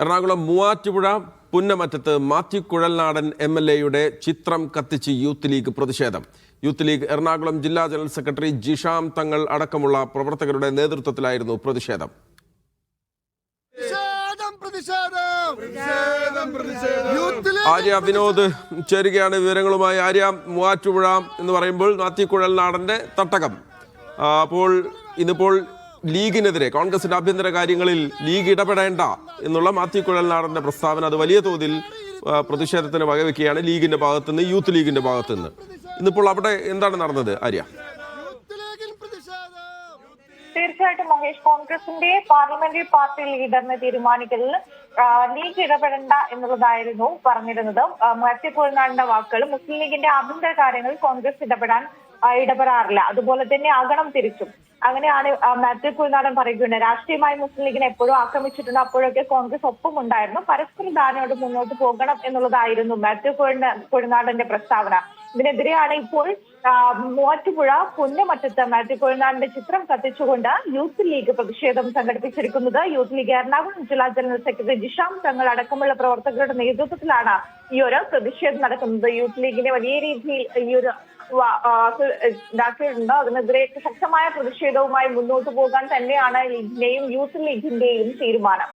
Ernakulam Muvattupuzha പുന്നമറ്റത്ത് Mathew Kuzhalnadan MLA ചിത്രം കത്തിച്ച് youth league പ്രതിഷേധം. യൂത്ത് ലീഗ് എറണാകുളം ജില്ലാ ജനറൽ സെക്രട്ടറി ജിഷാം തങ്ങൾ അടക്കമുള്ള പ്രവർത്തകരുടെ നേതൃത്വത്തിലായിരുന്നു പ്രതിഷേധം. ആര്യ വിനോദ് ചേരുകയാണ് വിവരങ്ങളുമായി. ആര്യ, മൂവാറ്റുപുഴ എന്ന് പറയുമ്പോൾ മാത്യു കുഴൽനാടന്റെ തട്ടകം. അപ്പോൾ ഇന്നിപ്പോൾ ലീഗിനെതിരെ കോൺഗ്രസിന്റെ ആഭ്യന്തര കാര്യങ്ങളിൽ ലീഗ് ഇടപെടേണ്ട എന്നുള്ള മാത്യു കുഴൽനാടന്റെ പ്രസ്താവന അത് വലിയ തോതിൽ പ്രതിഷേധത്തിന് വകവെക്കുകയാണ് ലീഗിന്റെ ഭാഗത്തുനിന്ന്, യൂത്ത് ലീഗിന്റെ ഭാഗത്തുനിന്ന്. ഇന്നിപ്പോൾ അവിടെ എന്താണ് നടന്നത് ആര്യ? തീർച്ചയായിട്ടും മഹേഷ്, കോൺഗ്രസിന്റെ പാർലമെന്ററി പാർട്ടി ലീഡറിനെ തീരുമാനിക്കലിൽ ലീഗ് ഇടപെടേണ്ട എന്നുള്ളതായിരുന്നു പറഞ്ഞിരുന്നത്. മാത്യു കുഴൽനാടന്റെ വാക്കുകൾ മുസ്ലിം ലീഗിന്റെ ആഭ്യന്തര കാര്യങ്ങളിൽ കോൺഗ്രസ് ഇടപെടാറില്ല, അതുപോലെ തന്നെ ആകണം തിരിച്ചും. അങ്ങനെയാണ് മാത്യു കുഴൽനാടൻ പറയുകയുണ്ട്. രാഷ്ട്രീയമായി മുസ്ലിം ലീഗിനെ എപ്പോഴും ആക്രമിച്ചിട്ടുണ്ട്, അപ്പോഴൊക്കെ കോൺഗ്രസ് ഒപ്പമുണ്ടായിരുന്നു, പരസ്പര ധാരണയോട് മുന്നോട്ട് പോകണം എന്നുള്ളതായിരുന്നു മാത്യു കുഴൽനാടന്റെ പ്രസ്താവന. ഇതിനെതിരെയാണ് ഇപ്പോൾ മൂവാറ്റുപുഴ പുന്നമറ്റത്ത് മാത്യു കുഴൽനാടന്റെ ചിത്രം കത്തിച്ചുകൊണ്ട് യൂത്ത് ലീഗ് പ്രതിഷേധം സംഘടിപ്പിച്ചിരിക്കുന്നത്. യൂത്ത് ലീഗ് എറണാകുളം ജില്ലാ ജനറൽ സെക്രട്ടറി ജിഷാം തങ്ങൾ അടക്കമുള്ള പ്രവർത്തകരുടെ നേതൃത്വത്തിലാണ് ഈ ഒരു പ്രതിഷേധം നടക്കുന്നത്. യൂത്ത് ലീഗിനെ വലിയ രീതിയിൽ ഈ ഒരു ഇതാക്കിയിട്ടുണ്ട്. അതിനെതിരെ ശക്തമായ പ്രതിഷേധവുമായി മുന്നോട്ട് പോകാൻ തന്നെയാണ് ലീഗിന്റെയും യൂത്ത് ലീഗിന്റെയും തീരുമാനം.